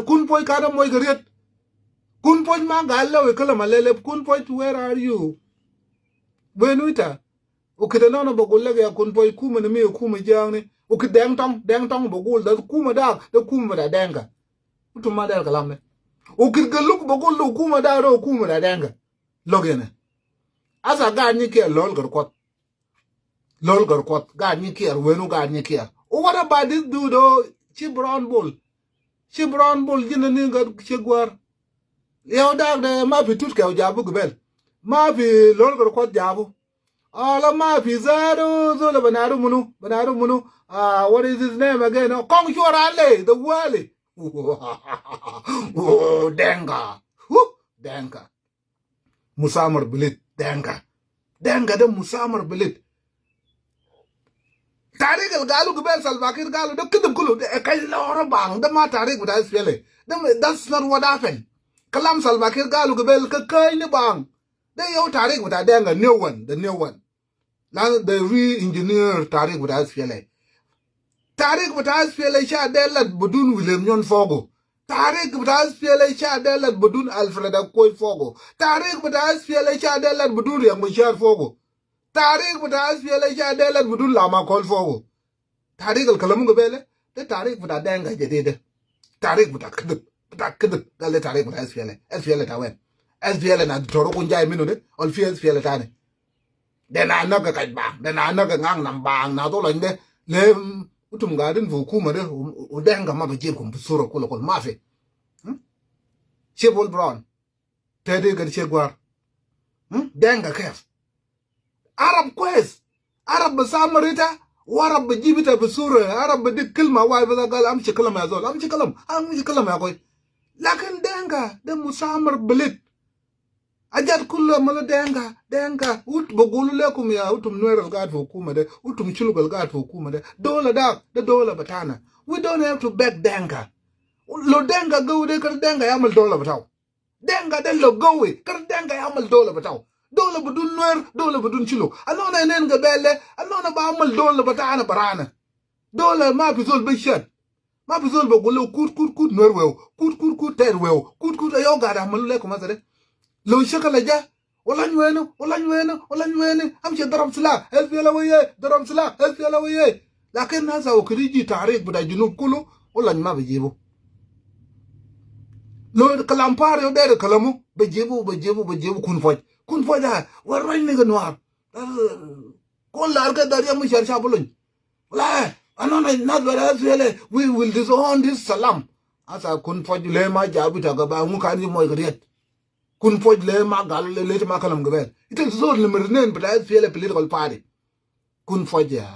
kun poi kada moy gariet kun poi ma gallo e kala malele kun poi where are you benuita o kida nono bogulle ya kun poi kuma ne me kuma jangni o kidang tong bogul da kuma da denga utuma da kalamne o kidgaluk bogul da kuma da ro kuma da denga logene asa ga ni ke lol gar kot ga ni ke wenu ga ni ke what about this dude chi brown bull jina ni ga chi gwar yow dag de ma fi tut ke jabu gbel ma fi lol gar kot jabu ala ma fi zaro zo le banaru munu what is his name again kong chorale the wale oh denga musamar bilit denga de musamar bilit tarik al galu gbel salvakir galu de kidum kulu de kay loro bang de ma tarik buta spele that's not what happened kalam salvakir galu gbel ka kay ni bang de yo tarik buta denga the new one now the re-engineer tarik buta spele sha delat budun William Nyon Fogo tarik buta spele sha delat budun Alfred Akoy Fogo tarik buta spele sha delat budun Yang Bashar Fogo tarik buta spele sha delat budun Lama Kol Fogo tarik al kalamu gbele de tarik buta denga jadede tarik buta kidib gale tarik buta spele tawen spele na toro kunjay minu de ol fi spele tane de na naga kaj bang de na naga ngang nam bang na to lande le utum gadin fu kuma de o denga ma bejib kum suro kul mafi chebol brown tede ga chegwar denga kef arab quest arab samarita warab bejibita besura arab bedik kelma wa ba gal am ci kalam ya zol am ci kalam ya koy lakin denga de musamar belit ajat kullu mala denga ut bogulu lekum ya utum nueral gad fu kuma de utum chulugal gad fu kuma de dola batana we don't have to beg denga lo denga go de kar denga yamal dola bataw denga de lo go we kar denga yamal dola bataw dola budun nuer dola budun chulu anona enen ga belle anona ba amal dola batana barana dola ma fi zol bishat ma fi zol bogulu kut nuer wew kut ter wew kut ayo gada malu lekum azade لو شكل جا ولا نوينه امشي ضرب سلاح الف يلا وياه ضرب سلاح الف يلا وياه لكن هذا وكريجي تعريق بتاع الجنوب كله ولا ما بيجيبه لو كلام باريو ده كلامه بيجيبه كون فوج ورين نغنوار كل اركه داريا مشار شابلون لا انا الناس ولا فيله we will disown this salam asa كون فوج le ma jabu ta gaba mu kan mo gariet kun foj le ma gal le ma kalam gbel ite zor le mernen bata fiele political party kun foj ya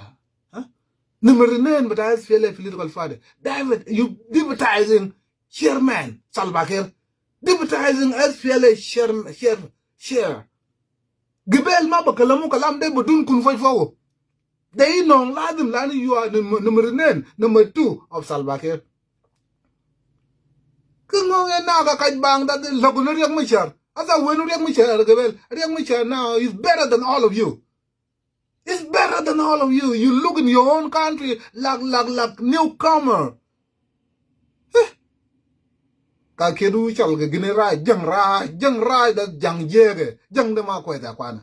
ne mernen bata fiele political party David you deputizing chairman Salbakir deputizing as fiele share gbel ma bakalamu kalam de budun kun foj fawo they know ladim lani you are the mernen number 2 of Salbakir kungong na ka kaj bang that logun riak machar asa wenu riak machar gebel riak machar now is better than all of you. It's better than all of you. You look in your own country like newcomer. Ka kedu chal ge gine ra jang ra da jang jege jang de ma ko da kwana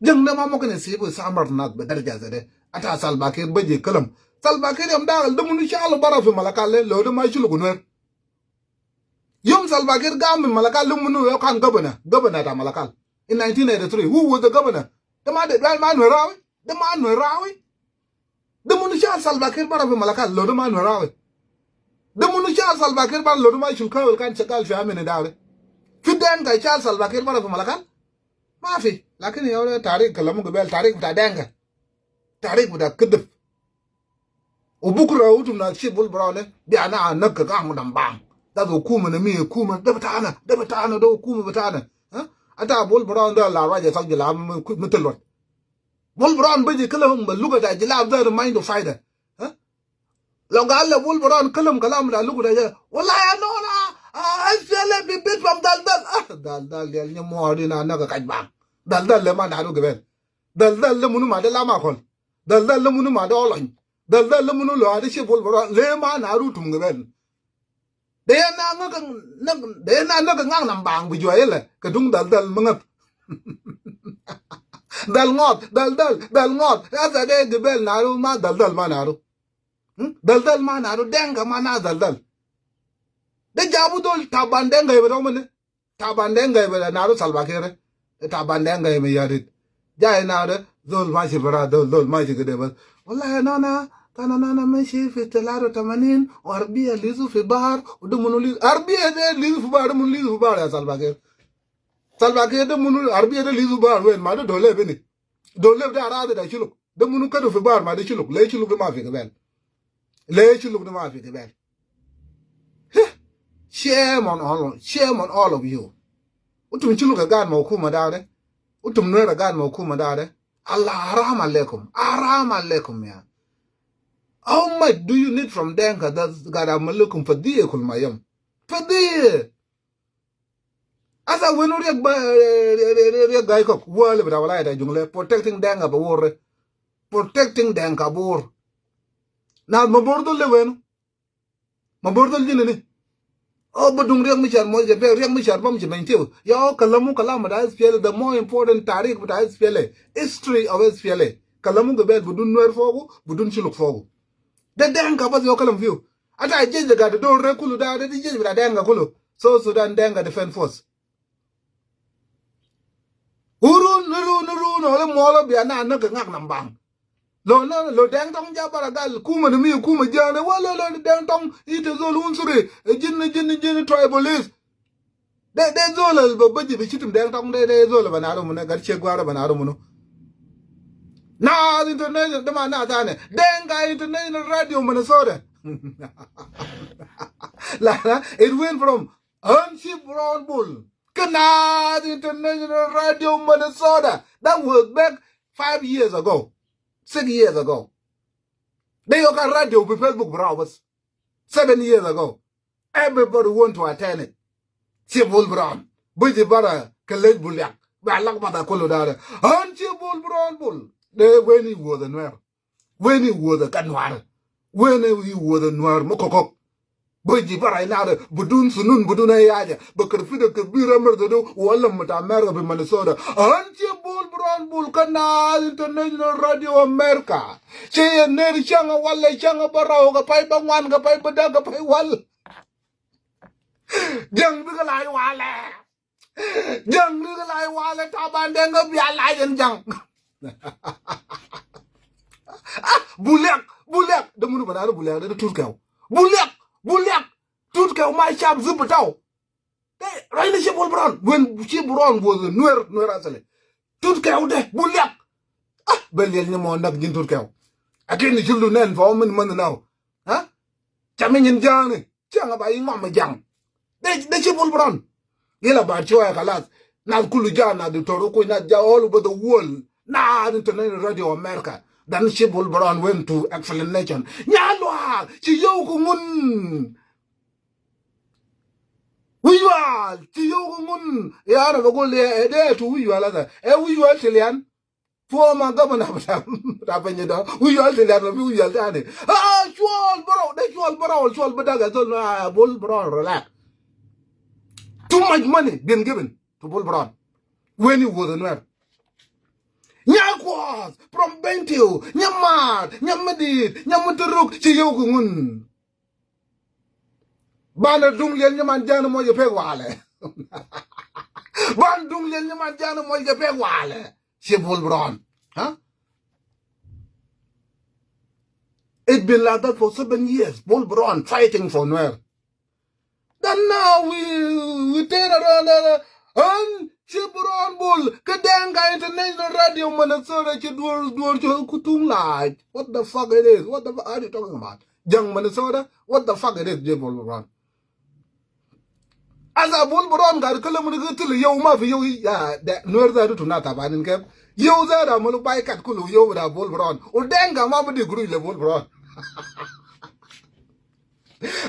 jang de ma mo kene sibu samar nak be darja zade ata Salbakir beje kalam Salbakir am dal de munu chal bara fi malakale lo de ma chulu gunwer Yom Salbakir Gam Malakal Lumunu Yokan governor ta Malakal in 1983. Who was the governor? The man who Rawi? The man who Rawi? The Munusha Salbakir Barav Malakal, Lodoman Rawi. The Munusha Salbakir Bar Lodoma Shulka can Chakal Shaman and Dawi. Fidan Kai Charles Salbakir Barav Malakal? Mafi, Lakini Ora Tarik Kalamugabel Tarik with a danga. Tarik with a kuduf. Ubukra Utum Shibul Brown, Diana Nakagam Bang. That's Okuma na me, Kuma, Debatana, do Kuma Batana. Ata Bull Brown, the La Raja Sagila, Mittelot. Bull Brown, Baby Kalam, but look at that, you love the mind of fighter. Longala Bull Brown, Kalam, Kalam, look at that. Well, I know, I feel like a bit from Dal, you more than another kajbang. Dal, Leman, I don't give it. Dal, Lemunuma, the Lamakon. Dal, Lemunuma, the Olin. Dal, Lemunula, the ship will run, Leman, Arutum, de na ngang nam bang bu joye le ka dung dal mangat dal ngot asa de gebel naru ma dal ma naru dal ma naru denga ma na dal de jabu dol taban denga be do mane taban denga be naru salva kere taban denga me yarit jay naru dol ma shi bara dol ma shi gede bas wallahi nana kana nana ماشي في 83 واربيه ليزو في بحر ودمنو ليزو اربيه ده ليزو في بحر من ليزو في بحر يا salva kere ده منو اربيه ده ليزو بحر وين ما ده دولة بني دولة ده اراد ده شلوك ده منو كده في بحر ما ده شلوك ليه شلوك ما في كبال ليه شلوك ما في كبال shame on all of you utum chuluka gan ma hukuma dare utum nera gan ma hukuma dare Allah haram alaikum ya. How much do you need from Denka that's got a malukum for the Kulmayam? For the as I went to guy cock, world with our light, protecting Denka war, protecting Denka war. Now, Mabordo Leven, Mabordo Jinny. Oh, but don't ring Michel Moja, ring Michel Bumjimentil. Yo, Kalamu Kalama, the more important Tariq with Ispele, history of Ispele. Kalamu the bed, Budun Wer Fogu, Budun Chiluk Fogu. The Denka was your column view. As I change the guy, the door Rekulu down, the change with a Denga Kulu. So Sudan Denga Defense Force. Urun, or the Mola be a Nakang Bang. Lo dang tong jabaragal, Kuma the me, Kuma Jana, well, the dang tong, it is all unsuri, a gin tribalist. There's all but budget, we shoot him dang tong, there's all of an Aramuna, Garcia Guara, an Aramuno. Now, the international, the man, Denga International Radio, Minnesota. It went from Unship Brown Bull, Canada International Radio, Minnesota. That was back 5 years ago, 6 years ago. They got radio with Facebook browsers 7 years ago. Everybody want to attend it. Chibul Brown, Buji Bara, Kalej Bulyak, Balak Bata Kolodara, Unship Brown Bull. When he was a noir, when he was a canwar, when he was a noir mokok, Buji Baranada, Budun Sunun, Buduna Yaja, but Kerfida could be remembered to Wallam with America in Minnesota. Until Bull Brown Bull Canal International Radio America. Say a Neri Changa Walla Changa Barroga, Piper one, Piper Daga Pay Wall. Young Bigalai Walla. Young Bigalai Walla, Tabandanga, be a lion young. Bulak, the moon of another bulak, the Turko. Bulak, Turko, my sharp zipatao. Right, the ship will brown when she brown was a newer Asale. Turko, Bulak. Ah, Bellion not in Turko. Again, the children for woman now. Huh? Chamin and Johnny, Changa by Mamma Jang. The ship will brown. Yella Barchoa Kalas, not Kulujana, the Toroko, not all over the world. Nah, International Radio America. Then Shibul Brown went to excellent nation. Nyalwa, Chiyokumun. Chiyokumun. Yana Vagole, there to we are other. We are Chilean. Former governor of Tapanyada. We are the we are Danny. Ah, Chual Bro, the Chual Bro, Chual Badaga, Bull Brown, relax. Too much money been given to Bull Brown when he was a Nyakwas from Bentil, Nyamar, Nyamadid, Nyamaturuk, Chiyokungun. Bana Dunglian Yamanjana Moya Pegwale. Ban Dunglian Yamanjana Moya Pegwale. Shibul Brown. Huh? It's been like that for 7 years. Bull Brown fighting for Nuer. Then now we turn around and Chibron Bull, Kadanga International Radio Minnesota, Chidur Kutung Light. What the fuck it is? What the fuck are you talking about? Young Minnesota? What the fuck it is, Jibul Brown? As a Bull Brown got a kilometer to the Yo Mafia, that North to not have an cap. Yo, that I'm going to buy cat Kulu, yo with a Bull Brown. Or Danga Mamma de Gru, the Bull Brown.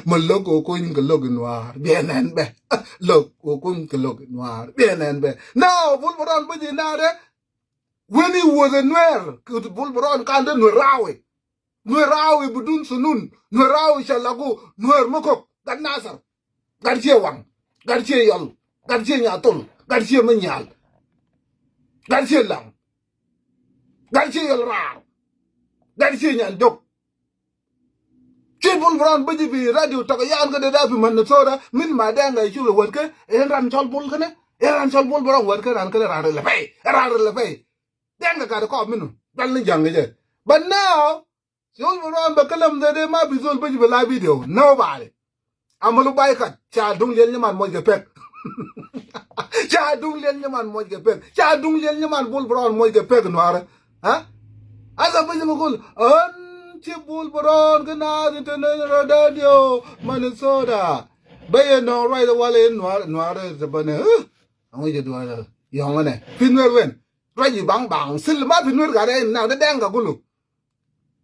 Maloko Queen Kalogan Noir, bien and be. Look, Okony Kalogan Noir, bien and be. Now, Bulbaron Budinade, when he was a Nuer, could Bulbaron can't do Nurawi Budun Sunun, Nurawi Shalago, Nuer Mokok, that Nasser. garche wang garche yol garche nyatul garche manyal garche lang garche yol ra garche nyal dok Chibul Brown Bajibi radio Takayan ga da fi man sora min madanga shu worker ran chol bul kana ran chol bul Brown worker ran kana ran le fay denga ka ko minu dal ni jang je but now Chibul Brown bakalam de ma bizol Bajibi la video nobody amalu bay kat cha dung len man mo ge pek cha dung len man mo ge pek cha dung len man bul Brown mo ge pek noara ha asa Bajibi gol Chibul Brown gana international radio Minnesota baye no right wale noare zabane angi je duara yongane pinwer wen raji bang silma pinwer gare na de denga gulu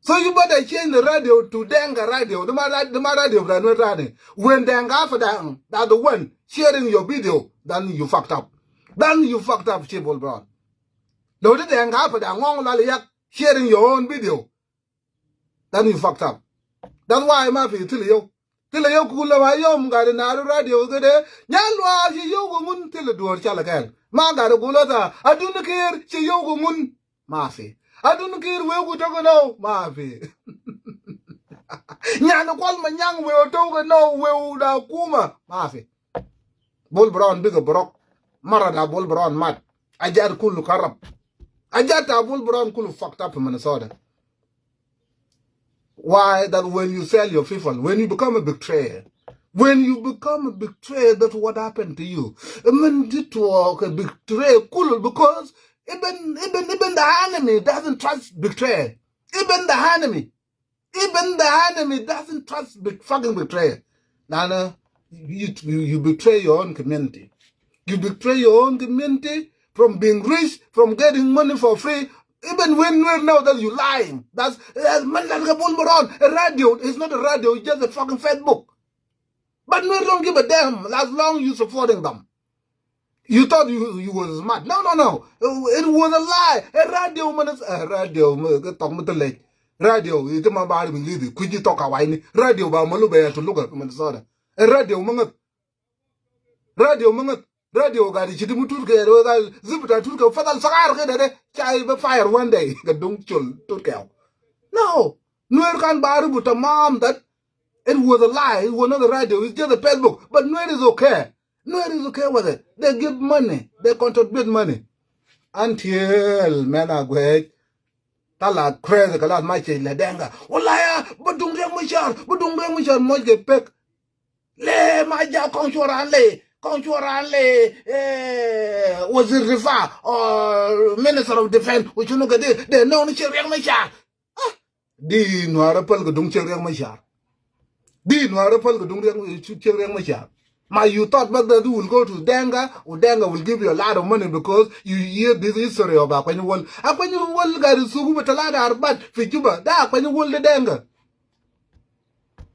so you better change the radio to denga radio the radio brand radio when denga for that the one sharing your video then you fucked up Chibul Brown no de denga for that ngong la yak sharing your own video then you fucked up. That's why I'm happy till you kula wa yom ga na radio gade nyalwa shi yogo mun till do chala kan ma ga gula ta adun kir shi yogo mun mafi adun kir we go to no mafi nyana kwal ma nyang we to go no we da kuma mafi Bul Brown big brok marada Bul Brown mat ajar kullu karab ajata Bul Brown kullu fucked up in Minnesota. Why? That when you sell your people, when you become a betrayer, that's what happened to you. I mean, it was a betrayer, cool, because even the enemy doesn't trust betrayer. Even the enemy doesn't trust fucking betrayer. Nana, you betray your own community. You betray your own community from being rich, from getting money for free. Even when we know that you're lying, that's man like a radio. It's not a radio, it's just a fucking Facebook. But we don't give a damn as long as you're supporting them. You thought you was smart. No. It was a lie. A radio man is a radio radio, it's my body believe. Could you talk away? Radio ba malube to look at Minnesota. A radio radio ga di chidimu turke ro ga zibuta turke fadal sagar ke de chai be fire one day ga dung chul turke no nuer kan baru buta mom that it was a lie, it was not a radio, it's just a Facebook. But nuer is okay with it. They give money, they contribute money until men are great tala crazy kalat mai che le denga walaya budung reng machar mo ge pek le ma ja Conchuran was it Rifa or Minister of Defense, which you look at it, they know Chiriang Machar. Di Nuarapal Gudung Chiriang Machar. Di Nuarapal Gudung Chiriang Machar. You thought that you will go to Denga, or Denga will give you a lot of money because you hear this history of Aquanual. Aquanual got a sugu with a lot of bad for Cuba. That Aquanual the Denga.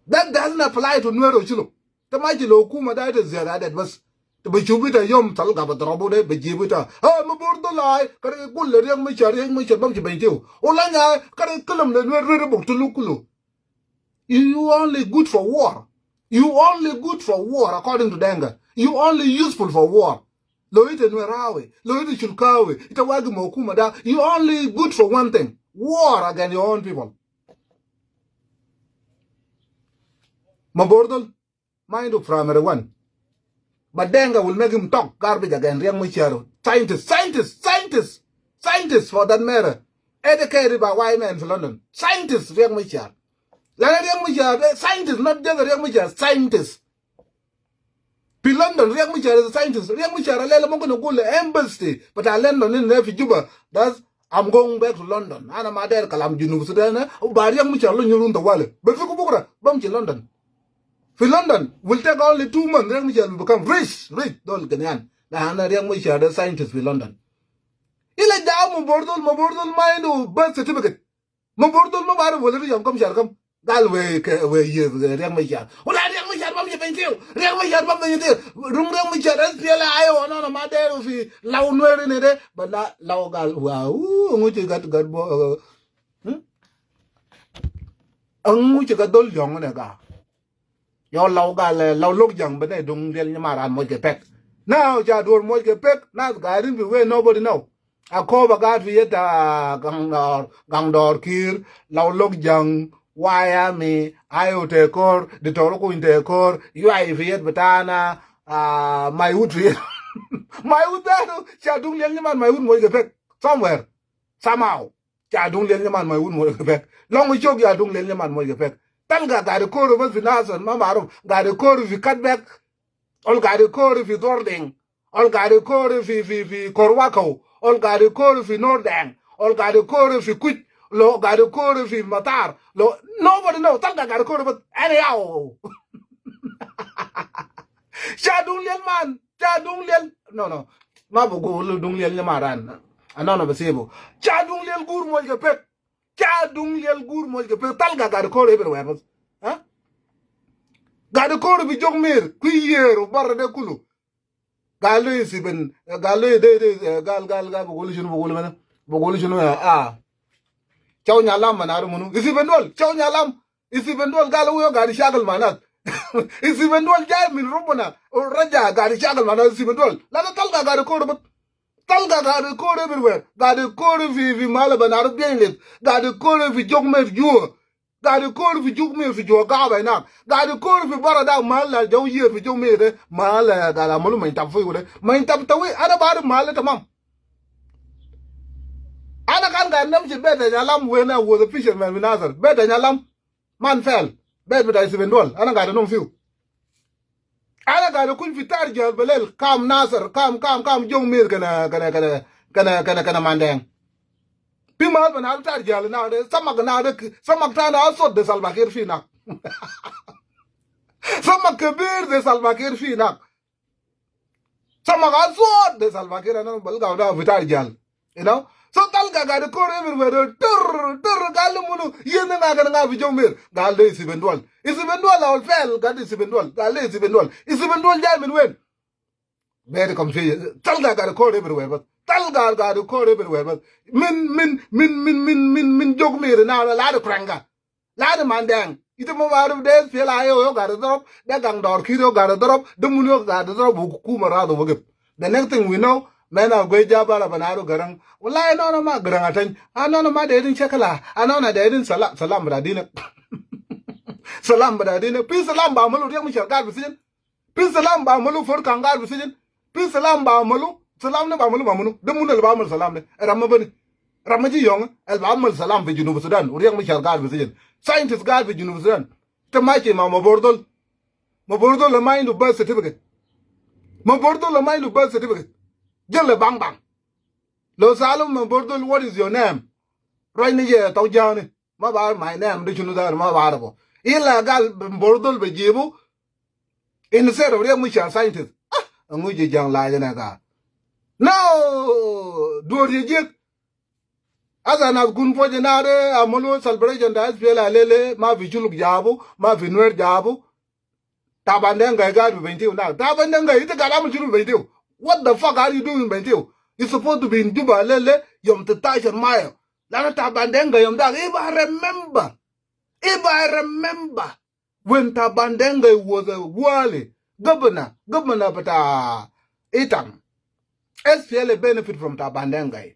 That doesn't apply to Nuero Chilo. The mighty Lokuma died as that was to be Jupiter Yom Talga, but Robo, but Jupiter. Oh, my board the lie, Caracul, young Michel Bunch of Bentil. Olanga, Caraculum, the Nerable to Luculu. You only good for war. You only good for war, according to Denga. You only useful for war. Loite Nwerawe, Loite Chulkawe, Itawagimo Kumada. You only good for one thing: war against your own people. Mabordal. Mind of primary one. But Denga will make him talk garbage again. Scientists for that matter. Educated by white men for London. Scientists, Riang Michar. Scientists, not just Riang Michar, scientists. P. London, Riang Michar is a scientist. Riang Michar, I'm going to go to the embassy, but I land on in Juba. That's I'm going back to London. I'm a dad, Kalam Junub Sudan. But Riang Michar, you run the wallet. But for Kubura, Bumchi London. For London will take only 2 months. Riang Michar will become rich. Don't get on. Riang Michar, the scientist for London. Ila jaw Mabordol mind of birth certificate. Mabordol Mabara will really come Sharkam. Galway, where you Riang Michar. Well, I Riang Michar, Bumchi Bentil. Riang Michar, Bumchi, Room Riang Michar, SPLI, on a matter of Launwer in it, but not Laugal. Wow, which you got which you got young on a gar. Yo law gal law look young but they don't get maran mo pek. Now ja do mo pek nas garin we nobody know. A ko ba gad vi eta gangdor kir law look young why me ayo te kor de toro ko inte kor you ai vi et betana my wood vi my wood da cha dung len man my wood mo pek somewhere somehow cha dung len man my wood mo pek long jog ya dung len man mo pek tal ga de kor ba vi nason ma maro ga de kor vi cut back all ga de kor vi dording all ga de kor vi korwako all ga de kor vi nordang all ga de kor vi kuch lo ga de kor vi matar lo nobody know tal ga de kor but anyhow cha dung len man cha dung len no ma bu go lu dung len maran anano ba sebo cha dung len gur mo ga pek cha dung len gur mo ga pek tal ga de kor everywhere but ha ga de kor bi jog mer ku yero bar de kulu galo isiben galo de gal bu go lu junu chaw nyalam manaru munu isiben dol chaw nyalam isiben dol galo yo ga di shagal manat isiben dol jay min rubuna raja ga di shagal manat isiben dol la tal ga de kor but tal ga de kor everywhere ga de kor vi mala banaru bien let ga de kor vi jog mer yo ga de kor vi jog mer vi jo ga ba na ga de kor vi barada mala jaw ye vi jog mer mala ga la mulu mai tam fu de mai tam tawi ada bar mala tamam ana kan ga nam ci beta nyalam when I was a fisherman with Nazar beta nyalam man fell beta is vendol ana ga no fiu ana ga de kun fitar jor belel kam Nazar kam jong mir kana mandeng pimal ban al tar jal na de samak ta na sod de salbakir fina samak kabir de salbakir fina samak sod de salbakir na bal ga da fitar jal you know so tal ga de kor everywhere tur gal munu yene nga fi jomir gal de sibendol al fel gal de sibendol gal de sibendol jamin wen very confused tal ga de kor everywhere but tal ga de kor everywhere but min jogmir na la de kranga la de mandang ite mo waru de fel ayo ga de drop de gang dor kiro ga de drop de munu ga de drop ku mara do wogep the next thing we know men are going jabala banaro garang wallahi no ma garang atan no ma de din shakala no de din salam bradina salam bradina pin salam ba malu riyak mishal gar bisin pin salam ba malu for kangar bisin pin salam ba malu salam ne ba malu de munal ba malu salam ne ramma bani ramaji yong el ba malu salam fi junub sudan riyak mishal gar bisin scientist gar fi junub sudan te ma ce ma bordol la mindu birth certificate la mindu birth certificate Jelle bang bang. Lo salum bordol, what is your name? Right here, tau jani. Ma bar my name, do you know that ma barbo. Illa gal bordol be jibu. Instead of real mucha scientist. Ah, nguji jang la jana ga. No, do you jit? As an of gun for janare, a molo celebration das fiela lele, ma vichuluk jabu, ma vinwer jabu. Tabandenga got ventil now. Tabandenga is the galam chulu ventil. What the fuck are you doing, Bentil? You're supposed to be in Juba, Lele, Yom Tatash and Maya. Lana Tabandenga, Yom Dag. If I remember, when Tabandenga was a wali governor, but Itam, SPLA benefit from Tabandenga.